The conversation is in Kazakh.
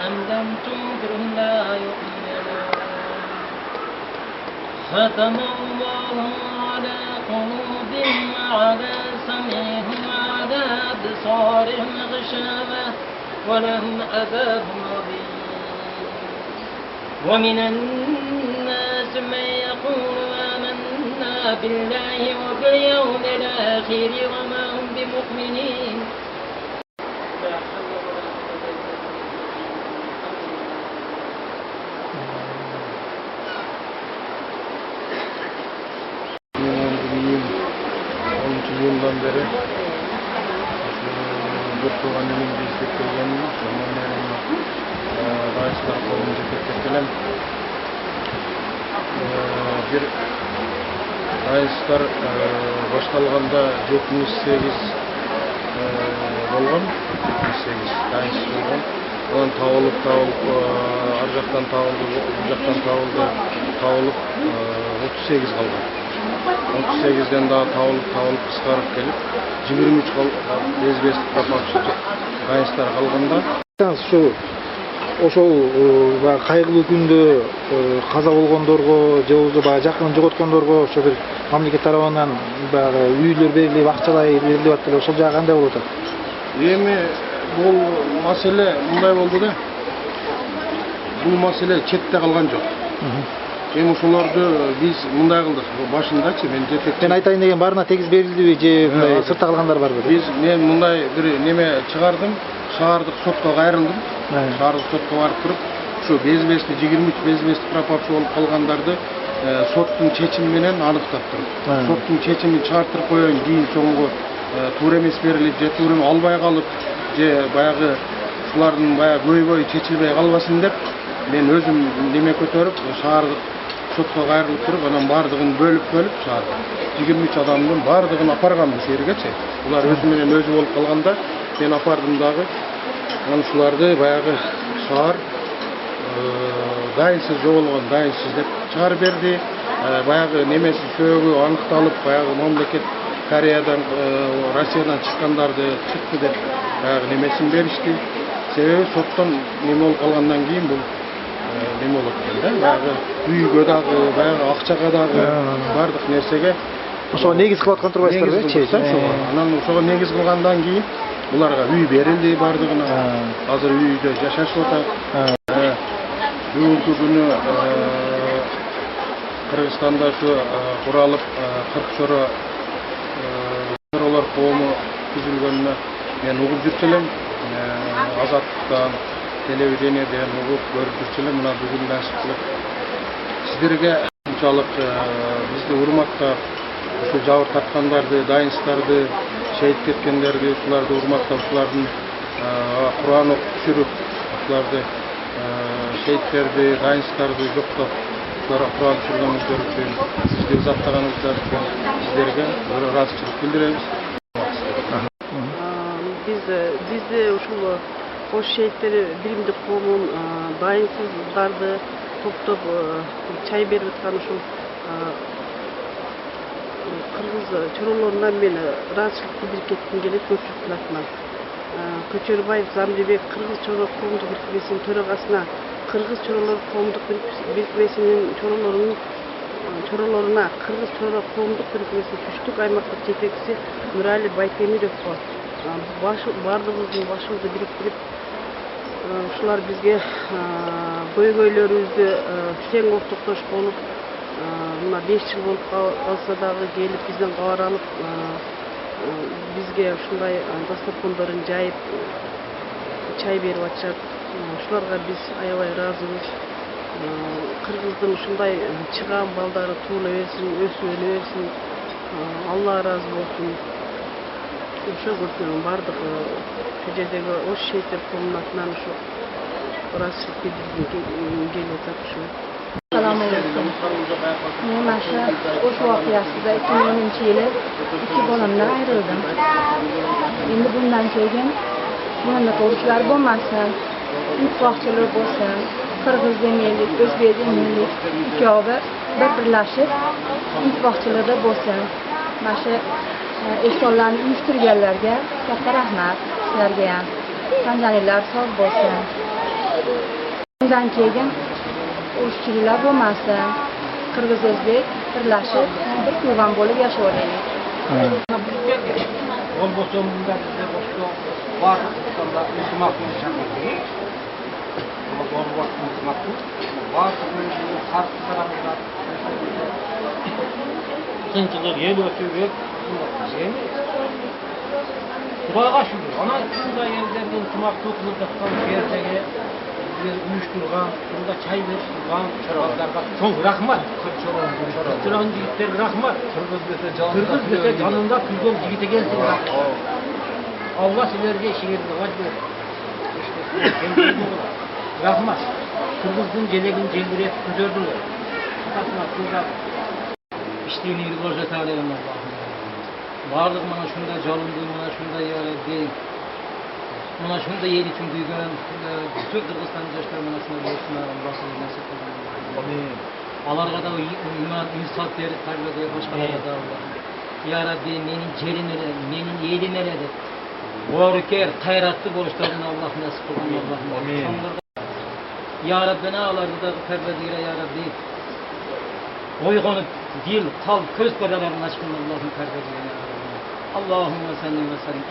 أم لم تنذرهم لا يؤمنون ختم الله على قلوبهم وعلى سمعهم وعلى أبصارهم غشاوة ولهم عذاب عظيم ومن الناس من يقول آمنا بالله وباليوم الآخر وما هم بمؤمنين yıldan beri Burtuğan elinde izlettirgen zamanlarında Raislar kolunu tetkelen bir Raislar başkalganda 78 bolgan 78 Rais bolgan ondan tavılıp arjaktan tavıldı bu jaktan tavılıp 38 kalgan 38'den daha tavılıp kıskarıp gelip 23 bezbes пропавший Raislar kalganda şu ошол кайгылуу күндө каза болгондорго же болбосо баягы жакынын жоготкондорго ошо бир мамлекет тарабынан баягы үйлөр берилип акчалай берилип атат эле ошол жагы кандай болуп атат? Эми бул маселе мындай болду да. Бул маселе четте калган жок. Эми ошолорду биз мындай кылдык. Башындачы мен жетекчи. Мен айтайын деген баарына тегиз берилдиби же мындай сыртта калгандар барбы? Мен мындай бир неме чыгардым. Шаардык сотко кайрылдым. Шаардык сотко барып туруп, ушу безбести 23 безбести пропавший болуп калгандарды соттун чечими менен аныктап туруп. Соттун чечимин чыгартып коеюн, кийин соңго туура эмес берилип, же туура албай калып, же баягы ушулардын баягы көйбөй чечилбей калбасын деп, мен өзүм неме көтөрүп, шаардык сотко кайрылып туруп, анан бардыгын бөлүп шаардык 23 адамдын бардыгын апаргам бул жергечи. Булар өзү менен өзү болуп калганда, мен апардым дагы. Анан ушуларды баягы шаар дайынсыз жоголгон, дайынсыз деп чыгарып берди. Баягы немеси сөөгү аныкталып, баягы мамлекет Кореядан, Россиядан чыккандарды чыкты деп баягы немесин беришти. Себеби соттон неме болуп калгандан кийин бул неме болот экен да. Баягы үйгө дагы, баягы акчага дагы бардык нерсеге ошого негиз кылып аткан турбайсыздарбы? Анан ошого негиз кылгандан кийин буларга үй берилди бардыгына. Азыр үйдө жашашып атат. Бүгүнкү күнү Кыргызстанда ушу куралып 40 чоролор коому түзүлгөнүнө мен угуп жүрчү элем. Азаттыктан, телевидениеден угуп көрүп жүрчү элем. Мына бүгүн насип кылып сиздерге ушунчалык бизди урматтап, ушу жабыр тарткандарды, дайынстарды, шейит кеткендерди, ушуларды урматтап, ушулардын Кур'ан окуп түшүрүп, ушуларды шейиттерди, дайынстарды жоктоп, ушуларга Кур'ан түшүргөнүңүздөр үчүн, бизди узаттаганыңыздар үчүн сиздерге ыраазычылык билдиребиз. Бизде ушул ош шейиттери биримдик коомун дайынсыздарды топтоп чай берип аткан ушул кыргыз чоролоруна мен ыраазычылык билдирип кетким келет көпчүлүктүн атынан. Көчөрбаев Замдибек Кыргыз Чоролор коомдук бирикмесинин төрагасына Кыргыз Чоролор коомдук бирикмесинин чоролоруна Кыргыз Чоролор коомдук бирикмесинин түштүк аймактык жетекчиси Нурали Байтемировго бардыгыбыздын башыбызды бириктирип, ушулар бизге көйгөйлөрүбүздү тең ортоктош болуп, мына 5 жыл болуп калса дагы келип бизден кабар алып, бизге ушундай дасторкондорун жайып чай берип атышат. Ушуларга биз аябай ыраазыбыз. Кыргыздын ушундай чыган балдары туула берсин, өсүп өнө берсин. Алла ыраазы болсун. Ошол бардык ошол жердеги ош шейиттер коомунун атынан ушу ыраазычылык билдиргим келип атат ушу. Assalomu alaykum. Men mana shu osh voqeasida 2010-yili 2 bolamdan ayrildim. Endi bundan keyin bunaqa urushlar bo'lmasin, ittifoqchilik bo'lsin, qirg'iz demaylik, o'zbek demaylik, ikkovi birlashib ittifoqchilikda bo'lsin. Mana shu ehsonlarni uyushtirganlarga katta rahmat, sizlarga ham. Tanzaniyalar sog' bo'lsin. Bundan keyin urushchilar bo'lmasa, Qirg'iz o'zbek birlashib, bir tuyg'an bo'lib yashayveraylik. Olmasa bunda bizde boşta var. İnşallah ısmartını çakmak. Ama doğru vakti ısmartı. Var. Karşı tarafında. Sıkıntılar yeni ötüyor. Kulağa şükür. Ana şurada yerlerden ısmartı kılıktan gerçeğe uyuşturgan, burada çay veriştirgan, çoraplarga çok rahmat. Kırçıran yigitler rahmat. Kırgız dese canında kırgın yigite gelsin rahmat. Allah sizlerge şiirini vacbe. Rahmat. Kırgız'ın gelegin celbiriyet güzördüler. Kasına şurada işliğini bir borca talelim Allah'ım. Varlık bana şunda calındı, bana şunda değil. Bana şunda yedi için duygulan, bütün Kırgızstan yaşlar bana şuna olsunlar, Allah'ın nasip kılın. Amin. Alarga da iman, insaf verip tabiatı başkalarına da Allah'ım. Ya Rabbi, menin celim ele, menin yedim ele de. Boruker, hayratlı borçlarına Allah nasip kılın Allah'ım. Amin. Ya Rabbi, ne alardı da terbiyatıyla Ya Rabbi. Oyğanı dil, kalp, köz kadar açkın Allah'ın terbiyatıyla Ya Rabbi. Allahümme salli ve sellim.